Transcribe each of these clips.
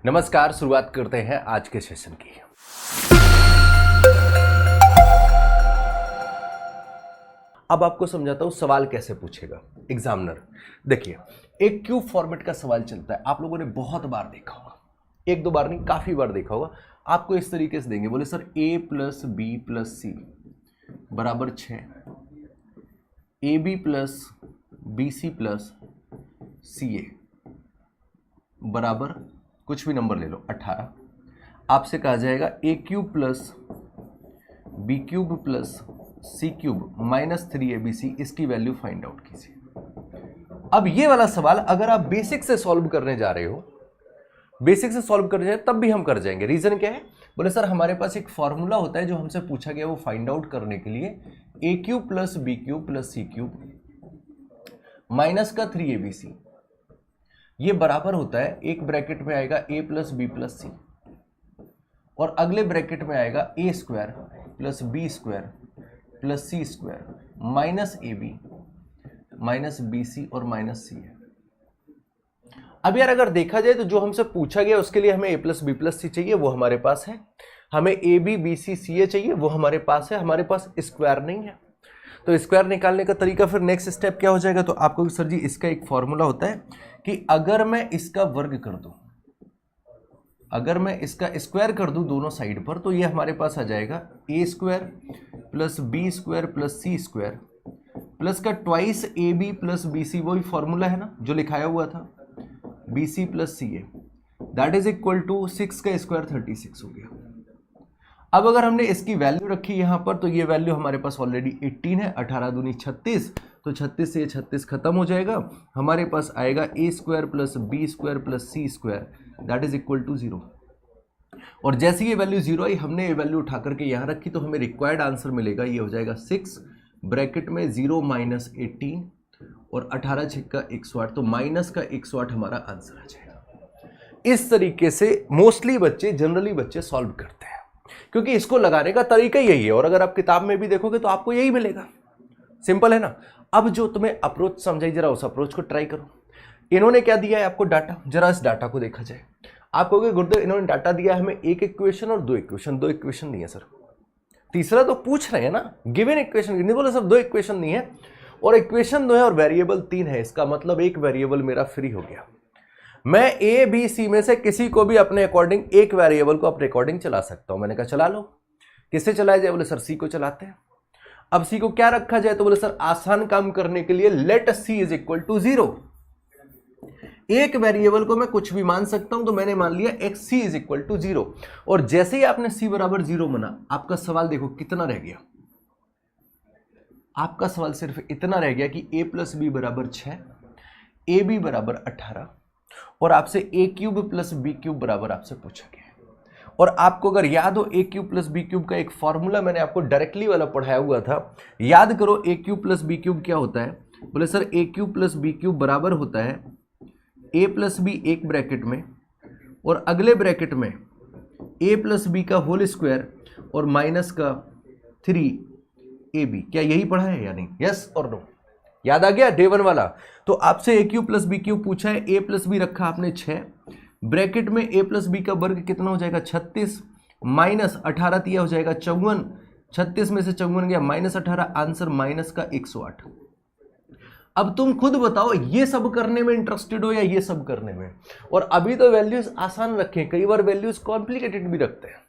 नमस्कार, शुरुआत करते हैं आज के सेशन की। अब आपको समझाता हूं सवाल कैसे पूछेगा एग्जामिनर। देखिए, एक क्यूब फॉर्मेट का सवाल चलता है, आप लोगों ने बहुत बार देखा होगा, एक दो बार नहीं काफी बार देखा होगा। आपको इस तरीके से देंगे, बोले sir a plus B plus C बराबर 6, A B plus B C plus C A बराबर कुछ भी नंबर ले लो 18। आपसे कहा जाएगा A cube plus B cube plus C cube minus 3abc, इसकी वैल्यू फाइंड आउट कीजिए। अब ये वाला सवाल अगर आप बेसिक से सॉल्व करने जा रहे हो, बेसिक से सॉल्व करने जा रहे हो, तब भी हम कर जाएंगे। रीजन क्या है? बोले सर हमारे पास एक फॉर्मूला होता है जो हमसे पूछा गया वो फाइंड आउट करने के लिए, A cube plus B cube plus C cube minus का 3abc, ये बराबर होता है, एक ब्रैकेट में आएगा a plus B plus C और अगले ब्रैकेट में आएगा a square plus B square plus C square minus A B minus B C और माइनस सी है। अब यार अगर देखा जाए तो जो हमसे पूछा गया उसके लिए हमें a प्लस बी प्लस सी चाहिए, वो हमारे पास है। हमें ए बी बी सी सी ए चाहिए, वो हमारे पास है। हमारे पास स्क्वायर नहीं है, तो स्क्वायर निकालने का तरीका फिर नेक्स्ट स्टेप क्या हो जाएगा? तो आपको सर जी इसका एक फॉर्मूला होता है कि अगर मैं इसका वर्ग कर दूं, अगर मैं इसका स्क्वायर कर दूं दोनों साइड पर, तो ये हमारे पास आ जाएगा A square plus B square plus C square plus का twice A B plus B C, वही फॉर्मूला है ना जो लिखाया हुआ था, B C plus C A, that is equal to 6 का स्क्वायर 36 हो गया। अब अगर हमने इसकी वैल्यू रखी यहां पर, तो ये वैल्यू हमारे पास ऑलरेडी 18 है, 18 दूनी 36, तो 36 से ये 36 खत्म हो जाएगा। हमारे पास आएगा A square plus B square plus C square, that is equal to 0। और जैसे ये वैल्यू 0 आई, हमने ये वैल्यू उठा करके यहां रखी, तो हमें रिक्वायर्ड आंसर मिलेगा, ये हो जाएगा 6 ब्रैकेट में 0 माइनस 18 और 18 छक्का 108, तो माइनस का 108 हमारा आंसर आ जाएगा। इस तरीके से मोस्टली बच्चे, जनरली बच्चे सॉल्व करते हैं, क्योंकि इसको लगाने का तरीका यही है। और अगर आप किताब में भी देखोगे तो आपको यही मिलेगा। सिंपल है ना। अब जो तुम्हें अप्रोच समझाई, जरा उस अप्रोच को ट्राई करो। इन्होंने क्या दिया है आपको? डाटा। जरा इस डाटा को देखा जाए। आप कहोगे गुरुदेव इन्होंने डाटा दिया हमें एक इक्वेशन और दो इक्वेशन नहीं है सर। तीसरा तो पूछ रहे हैं ना, गिवन इक्वेशन नहीं बोले सर, दो इक्वेशन नहीं है और इक्वेशन 2 है और वेरिएबल 3 है। इसका मतलब एक वेरिएबल मेरा फ्री हो गया। मैं ए बी सी में से किसी को भी अपने अकॉर्डिंग, एक वेरिएबल को अपने अकॉर्डिंग चला सकता हूं। मैंने कहा चला लो। किससे चलाया जाए? बोले सर सी को चलाते हैं। अब सी को क्या रखा जाए? तो बोले सर आसान काम करने के लिए let C is equal to 0। एक वेरिएबल को मैं कुछ भी मान सकता हूं, तो मैंने मान लिया X C is equal to 0। और जैसे ही आपने सी बराबर 0 माना, आपका सवाल देखो कितना रह गया। आपका सवाल सिर्फ इतना रह गया कि a प्लस बी बराबर 6, ए बी बराबर 18 और आपसे ए क्यूब प्लस बी क्यूब बराबर आपसे पूछा गया है। और आपको अगर याद हो, ए क्यूब प्लस बी क्यूब का एक फॉर्मूला मैंने आपको डायरेक्टली वाला पढ़ाया हुआ था, याद करो। ए क्यूब प्लस बी क्यूब क्या होता है? बोले सर ए क्यूब प्लस बी क्यूब बराबर होता है ए प्लस बी एक ब्रैकेट में और अगले ब्रैकेट में ए प्लस बी का होल स्क्वायर और माइनस का 3ab। क्या यही पढ़ा है या नहीं? यस और नो? याद आ गया डे 1 वाला? तो आपसे ए क्यूब प्लस बी क्यूब पूछा है, ए प्लस बी रखा आपने 6 ब्रैकेट में, ए प्लस बी का वर्ग कितना हो जाएगा? 36 माइनस 18 तिया हो जाएगा 54, 36 में से 54 गया माइनस 18, आंसर माइनस का 108। अब तुम खुद बताओ, ये सब करने में इंटरेस्टेड हो या ये सब करने में? और अभी तो वैल्यूज आसान रखें, कई बार वैल्यूज कॉम्प्लिकेटेड भी रखते हैं।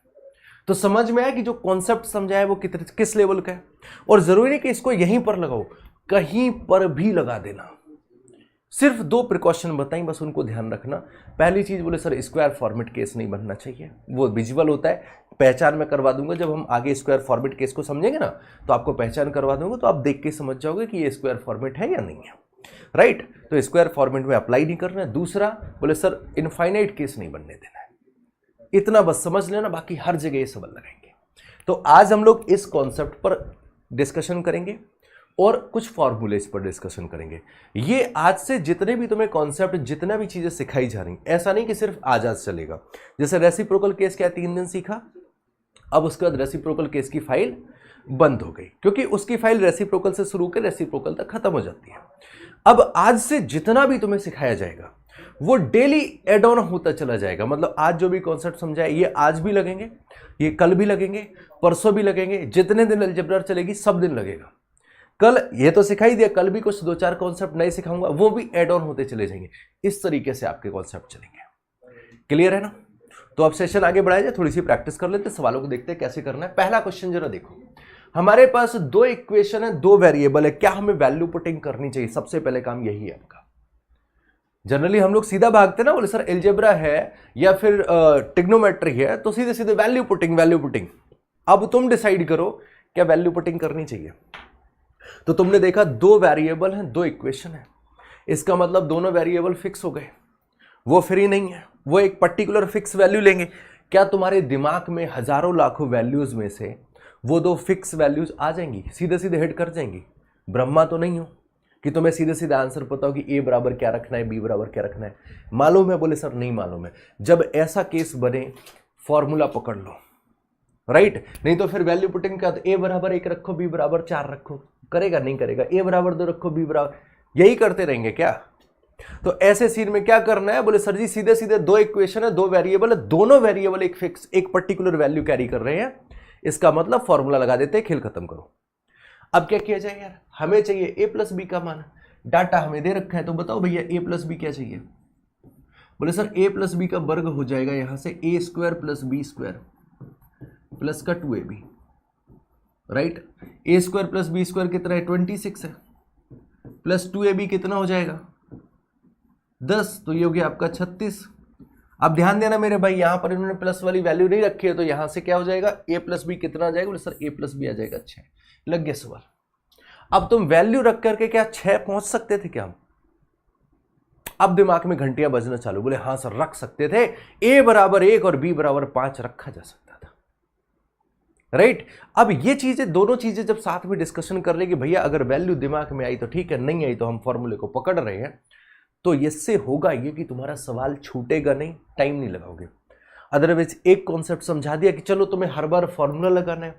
तो समझ में आया कि जो कॉन्सेप्ट समझा है वो किस लेवल का है। और जरूरी नहीं कि इसको यहीं पर लगाओ, कहीं पर भी लगा देना। सिर्फ 2 प्रिकॉशन बताई, बस उनको ध्यान रखना। पहली चीज, बोले सर स्क्वायर फॉर्मेट केस नहीं बनना चाहिए, वो विजुअल होता है, पहचान में करवा दूंगा। जब हम आगे स्क्वायर फॉर्मेट केस को समझेंगे ना, तो आपको पहचान करवा दूंगा, तो आप देख के समझ जाओगे कि ये स्क्वायर फॉर्मेट है या नहीं है। राइट? तो स्क्वायर फॉर्मेट में अप्लाई नहीं करना है। दूसरा, बोले सर इनफाइनाइट केस नहीं बनने देना है। इतना बस समझ लेना, बाकी हर जगह ये सबल लगाएंगे। तो आज हम लोग इस कॉन्सेप्ट पर डिस्कशन करेंगे और कुछ फॉर्मूलेज पर डिस्कशन करेंगे। ये आज से जितने भी तुम्हें कॉन्सेप्ट, जितना भी चीजें सिखाई जा रही, ऐसा नहीं कि सिर्फ आज चलेगा। जैसे रेसिप्रोकल केस क्या 3 दिन सीखा, अब उसके बाद रेसिप्रोकल केस की फाइल बंद हो गई, क्योंकि उसकी फाइल रेसिप्रोकल से शुरू कर रेसिप्रोकल तक खत्म हो जाती है। अब आज से जितना भी तुम्हें सिखाया जाएगा वो डेली एड ऑन होता चला जाएगा। मतलब आज जो भी कॉन्सेप्ट समझा है ये आज भी लगेंगे, ये कल भी लगेंगे, परसों भी लगेंगे, जितने दिन अलजेब्रा चलेगी सब दिन लगेगा। कल ये तो सिखाई दिया, कल भी कुछ 2-4 कॉन्सेप्ट नए सिखाऊंगा, वो भी एड ऑन होते चले जाएंगे। इस तरीके से आपके कॉन्सेप्ट चलेंगे। क्लियर है ना? तो अब सेशन आगे बढ़ाया जाए, थोड़ी सी प्रैक्टिस कर लेते, सवालों को देखते हैं कैसे करना है। पहला क्वेश्चन जरा देखो, हमारे पास 2 इक्वेशन है, 2 वेरिएबल है, क्या हमें वैल्यू पुटिंग करनी चाहिए? सबसे पहले काम यही है आपका। जनरली हम लोग सीधा भागते हैं ना, बोले सर एल्जेब्रा है या फिर ट्रिग्नोमेट्री है तो सीधे सीधे वैल्यू पुटिंग। अब तुम डिसाइड करो क्या वैल्यू पुटिंग करनी चाहिए। तो तुमने देखा 2 वेरिएबल हैं, 2 इक्वेशन है, इसका मतलब दोनों वेरिएबल फिक्स हो गए, वो फ्री नहीं है, वो एक पर्टिकुलर फिक्स वैल्यू लेंगे। क्या तुम्हारे दिमाग में हजारों लाखों वैल्यूज में से वो 2 फिक्स वैल्यूज आ जाएंगी, सीधे सीधे हिट कर जाएंगी? ब्रह्मा तो नहीं हो कि तुम्हें सीधे सीधे आंसर पता हो कि ए बराबर क्या रखना है, बी बराबर क्या रखना है। मालूम है? बोले सर नहीं मालूम है। जब ऐसा केस बने फॉर्मूला पकड़ लो, राइट? नहीं तो फिर वैल्यू पुटिंग का ए बराबर 1 रखो, बी बराबर 4 रखो, करेगा? नहीं करेगा। ए बराबर 2 रखो, बी बराबर, यही करते रहेंगे क्या? तो ऐसे सीन में क्या करना है? बोले सर जी सीधे सीधे 2 इक्वेशन है, 2 वेरिएबल है, दोनों वेरिएबल एक फिक्स एक पर्टिकुलर वैल्यू कैरी कर रहे हैं, इसका मतलब फॉर्मूला लगा देते हैं, खेल खत्म करो। अब क्या किया जाए यार? हमें चाहिए ए प्लस बी का मान, डाटा हमें दे रखा है, तो बताओ भैया ए प्लस बी क्या चाहिए? बोले सर ए प्लस बी का वर्ग हो जाएगा यहां से A square plus B square plus का 2ab, right? A square plus B square कितना है? 26 है, प्लस 2ab कितना हो जाएगा? 10, तो ये हो गया आपका 36। अब ध्यान देना मेरे भाई, यहां पर इन्होंने प्लस वाली वैल्यू नहीं रखी है, तो यहां से क्या हो जाएगा? ए प्लस बी कितना आ जाएगा? बोले सर ए प्लस बी आ जाएगा 6। लग गया सवाल। अब तुम वैल्यू रख करके क्या 6 पहुंच सकते थे क्या हम? अब दिमाग में घंटियां बजना चालू। बोले हाँ सर रख सकते थे, ए बराबर 1 और बी बराबर 5 रखा जा सकता था, राइट? अब ये चीजें, दोनों चीजें जब साथ में डिस्कशन कर रहे कि भैया अगर वैल्यू दिमाग में आई तो ठीक है, नहीं आई तो हम फॉर्मूले को पकड़ रहे हैं, तो इससे होगा ये कि तुम्हारा सवाल छूटेगा नहीं, टाइम नहीं लगाओगे। अदरवाइज एक कॉन्सेप्ट समझा दिया कि चलो तुम्हें हर बार फॉर्मूला लगाना है,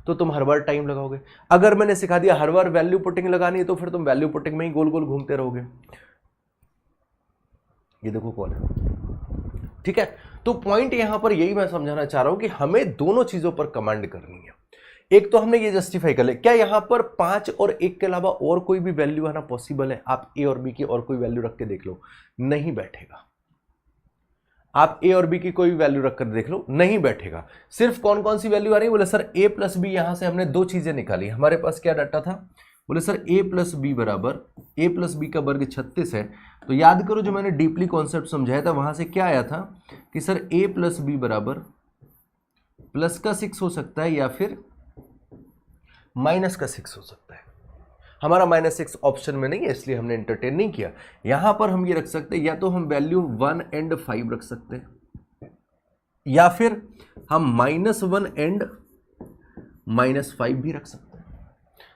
तो तुम हर बार टाइम लगाओगे। अगर मैंने सिखा दिया हर बार वैल्यू पुटिंग लगानी है, तो फिर तुम वैल्यू पुटिंग में ही गोल गोल घूमते रहोगे। ये देखो कौन है, ठीक है? तो पॉइंट यहां पर यही मैं समझाना चाह रहा हूं कि हमें दोनों चीजों पर कमांड करनी है। एक तो हमने ये जस्टिफाई कर लिया, क्या यहां पर 5 और 1 के अलावा और कोई भी वैल्यू आना पॉसिबल है? आप ए और बी की और कोई वैल्यू रख के देख लो, नहीं बैठेगा। आप ए और बी की कोई वैल्यू रखकर देख लो, नहीं बैठेगा। सिर्फ कौन कौन सी वैल्यू आ रही है? बोले सर ए प्लस बी, यहां से हमने 2 चीजें निकाली। हमारे पास क्या डाटा था? बोले सर ए प्लस बी बराबर, ए प्लस बी का वर्ग 36 है। तो याद करो जो मैंने डीपली कॉन्सेप्ट समझाया था, वहां से क्या आया था कि सर ए प्लस बी बराबर प्लस का 6 हो सकता है या फिर माइनस का 6 हो सकता है। हमारा -6 ऑप्शन में नहीं है, इसलिए हमने एंटरटेन नहीं किया। यहां पर हम ये रख सकते हैं, या तो हम वैल्यू 1 एंड 5 रख सकते हैं, या फिर हम -1 एंड -5 भी रख सकते हैं।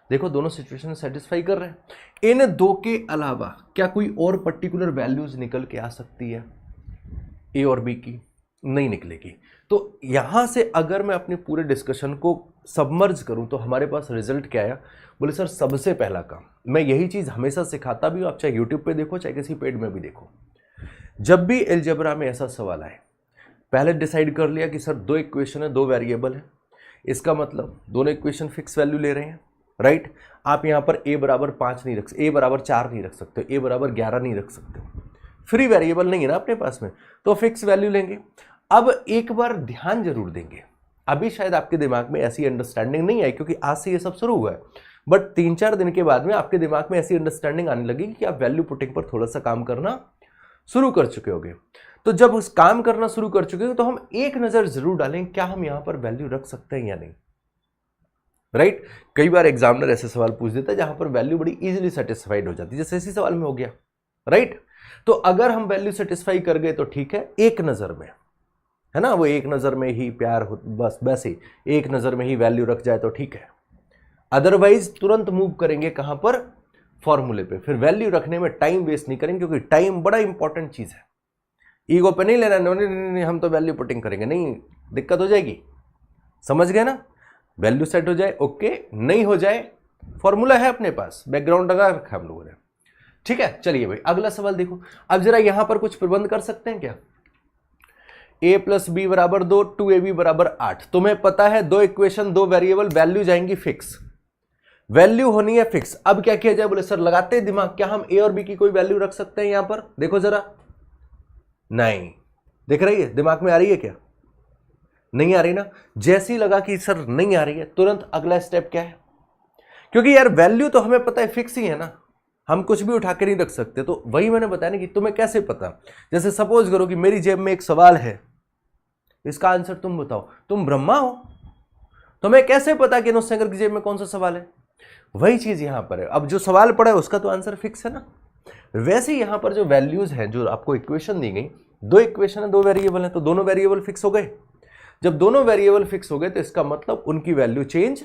देखो दोनों सिचुएशन सेटिस्फाई कर रहे हैं। इन 2 के अलावा क्या कोई और पर्टिकुलर वैल्यूज निकल के आ सकती है ए और बी की? नहीं निकलेगी। तो यहां से अगर मैं अपने पूरे डिस्कशन को सबमर्ज करूं तो हमारे पास रिजल्ट क्या आया? बोले सर सबसे पहला काम, मैं यही चीज हमेशा सिखाता भी हूं, आप चाहे यूट्यूब पे देखो चाहे किसी पेड में भी देखो, जब भी अलजेब्रा में ऐसा सवाल आए, पहले डिसाइड कर लिया कि सर 2 इक्वेशन है, 2 वेरिएबल है, इसका मतलब दोनों इक्वेशन फिक्स वैल्यू ले रहे हैं, राइट? आप यहां पर ए बराबर 5 नहीं रख सकते, ए बराबर 4 नहीं रख सकते, ए बराबर 11 नहीं रख सकते, फ्री वेरिएबल नहीं है ना अपने पास में, तो फिक्स वैल्यू लेंगे। अब एक बार ध्यान जरूर देंगे, अभी शायद आपके दिमाग में ऐसी अंडरस्टैंडिंग नहीं आई क्योंकि आज से ये सब शुरू हुआ है, बट 3-4 दिन के बाद में आपके दिमाग में ऐसी अंडरस्टैंडिंग आने लगेगी कि आप वैल्यू पुटिंग पर थोड़ा सा काम करना शुरू कर चुके होंगे। तो जब उस काम करना शुरू कर चुके हो तो हम एक नजर जरूर डालें क्या हम यहां पर वैल्यू रख सकते हैं या नहीं, राइट? कई बार एग्जामिनर ऐसे सवाल पूछ देता है जहां पर वैल्यू बड़ी इजीली सेटिस्फाइड हो जाती है, जैसे इसी सवाल में हो गया, राइट? तो अगर हम वैल्यू सेटिस्फाई कर गए तो ठीक है, एक नजर में, है ना, वो एक नजर में ही प्यार हो, बस वैसे एक नजर में ही वैल्यू रख जाए तो ठीक है। अदरवाइज तुरंत मूव करेंगे कहां पर? फॉर्मूले पे। फिर वैल्यू रखने में टाइम वेस्ट नहीं करेंगे क्योंकि टाइम बड़ा इंपॉर्टेंट चीज है। ईगो पे नहीं लेना, नहीं हम तो वैल्यू पुटिंग करेंगे, नहीं, दिक्कत हो जाएगी। समझ गए ना? वैल्यू सेट हो जाए ओके, नहीं हो जाए फॉर्मूला है अपने पास, बैकग्राउंड लगा रखा है हम लोगों ने, ठीक है, चलिए भाई अगला सवाल देखो। अब जरा यहां पर कुछ प्रबंध कर सकते हैं क्या? a प्लस बी बराबर 2, 2ab बराबर 8। तुम्हें पता है दो इक्वेशन, दो वेरिएबल, वैल्यू जाएंगी फिक्स, वैल्यू होनी है फिक्स। अब क्या किया जाए? बोले सर लगाते हैं दिमाग, क्या हम a और b की कोई वैल्यू रख सकते हैं यहां पर? देखो जरा, नहीं दिख रही है, दिमाग में आ रही है क्या? नहीं आ रही ना। जैसी लगा कि सर नहीं आ रही है, तुरंत अगला स्टेप क्या है? क्योंकि यार वैल्यू तो हमें पता है फिक्स ही है ना, हम कुछ भी उठा के नहीं रख सकते। तो वही मैंने बताया ना कि तुम्हें कैसे पता। जैसे सपोज करो कि मेरी जेब में एक सवाल है, इसका आंसर तुम बताओ। तुम ब्रह्मा हो, तुम्हें कैसे पता कि नुस्सेंगर की जेब में कौन सा सवाल है? वही चीज यहां पर है। अब जो सवाल पड़ा है उसका तो आंसर फिक्स है ना। वैसे यहां पर जो वैल्यूज हैं, जो आपको इक्वेशन दी गई, दो इक्वेशन है, दो वेरिएबल है, तो दोनों वेरिएबल फिक्स हो गए। जब दोनों वेरिएबल फिक्स हो गए तो इसका मतलब उनकी वैल्यू चेंज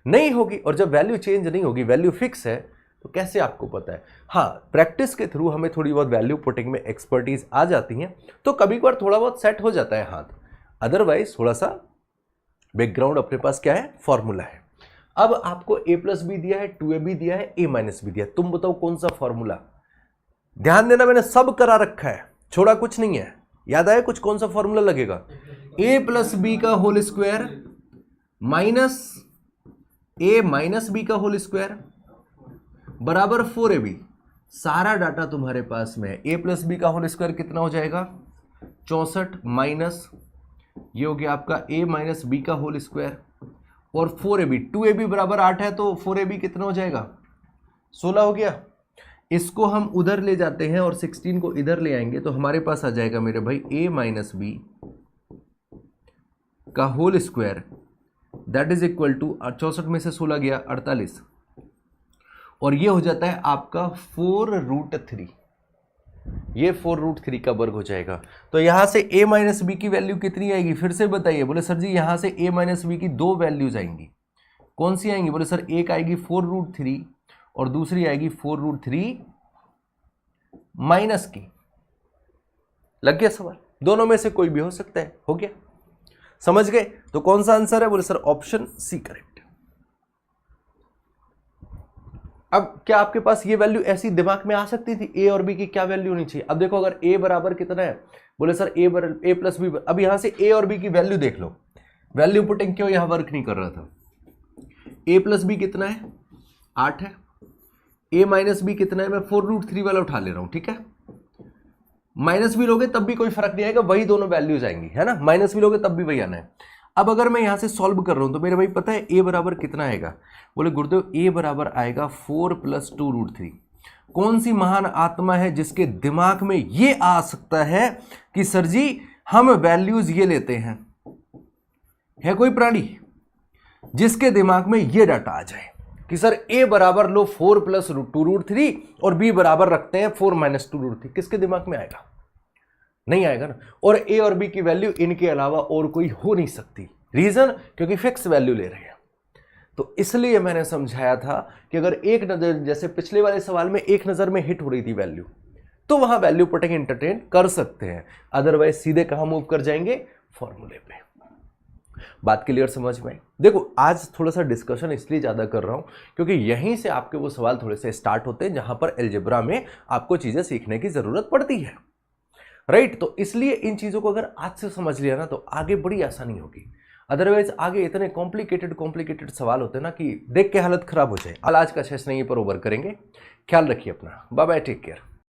नहीं होगी। और जब वैल्यू चेंज नहीं होगी, वैल्यू फिक्स है, तो कैसे आपको पता है? हाँ, प्रैक्टिस के थ्रू हमें थोड़ी बहुत वैल्यू पुटिंग में एक्सपर्टीज आ जाती है, तो कभी कभार थोड़ा बहुत सेट हो जाता है हाथ। अदरवाइज थोड़ा सा बैकग्राउंड अपने पास क्या है, फॉर्मूला है। अब आपको a प्लस बी दिया है, 2ab दिया है, a माइनस बी दिया है। तुम बताओ कौन सा फॉर्मूला? ध्यान देना, मैंने सब करा रखा है, छोड़ा कुछ नहीं है। याद आया कुछ? कौन सा फॉर्मूला लगेगा? a प्लस बी का whole square minus a minus B का होल स्क्वायर बराबर 4ab। सारा डाटा तुम्हारे पास में है। a प्लस बी का होल स्क्वायर कितना हो जाएगा? 64 माइनस ये हो गया आपका a माइनस बी का होल स्क्वायर और 4ab। 2ab बराबर 8 है, तो 4ab कितना हो जाएगा? 16 हो गया। इसको हम उधर ले जाते हैं और 16 को इधर ले आएंगे, तो हमारे पास आ जाएगा मेरे भाई a माइनस बी का whole square, that is equal to 64 में से 16 गया 48, और ये हो जाता है आपका 4√3। ये 4√3 का वर्ग हो जाएगा। तो यहां से a माइनस बी की वैल्यू कितनी आएगी? फिर से बताइए। बोले सर जी यहां से a माइनस बी की दो वैल्यूज आएंगी। कौन सी आएंगी? बोले सर एक आएगी 4√3 और दूसरी आएगी 4√3 माइनस की। लग गया सवाल? दोनों में से कोई भी हो सकता है। हो गया, समझ गए? तो कौन सा आंसर है? बोले सर ऑप्शन सी करेक्ट। अब क्या आपके पास ये वैल्यू ऐसी दिमाग में आ सकती थी, a और b की क्या वैल्यू होनी चाहिए? अब देखो, अगर a बराबर कितना है? बोले सर a प्लस बी। अब यहां से a और b की वैल्यू देख लो, वैल्यू पुटिंग क्यों यहां वर्क नहीं कर रहा था? a प्लस बी कितना है? 8 है। a माइनस बी कितना है? मैं 4√3 वाला उठा ले रहा हूं, ठीक है। माइनस भी लोगे तब भी कोई फर्क नहीं आएगा, वही दोनों वैल्यूज आएंगी, है ना। माइनस भी लोगे तब भी वही आना है। अब अगर मैं यहां से सॉल्व कर रहा हूं तो मेरे भाई पता है a बराबर कितना आएगा? बोले गुरुदेव a बराबर आएगा 4 + 2√3। कौन सी महान आत्मा है जिसके दिमाग में ये आ सकता है कि सर जी हम वैल्यूज ये लेते हैं? है कोई प्राणी जिसके दिमाग में ये डाटा आ जाए कि सर a बराबर लो 4 + 2√3 और b बराबर रखते हैं 4 - 2√3? किसके दिमाग में आएगा? नहीं आएगा ना। और a और b की वैल्यू इनके अलावा और कोई हो नहीं सकती। रीजन? क्योंकि फिक्स वैल्यू ले रहे हैं। तो इसलिए मैंने समझाया था कि अगर एक नजर, जैसे पिछले वाले सवाल में एक नजर में हिट हो रही थी वैल्यू, तो वहां वैल्यू पुटिंग एंटरटेन कर सकते हैं। अदरवाइज सीधे कहां मूव कर जाएंगे? फॉर्मूले पे। बात क्लियर समझ में आई? देखो आज थोड़ा सा डिस्कशन इसलिए ज्यादा कर रहा हूं क्योंकि यहीं से आपके वो सवाल थोड़े से स्टार्ट होते हैं जहां पर अलजेब्रा में आपको चीजें सीखने की जरूरत पड़ती है, राइट। तो इसलिए इन चीजों को अगर आज से समझ लिया ना तो आगे बड़ी आसानी होगी। अदरवाइज आगे इतने कॉम्प्लिकेटेड सवाल होते हैं ना कि देख के हालत खराब हो जाए। आज का सेशन यहीं पर ओवर करेंगे। ख्याल रखिए अपना। Bye bye, take care.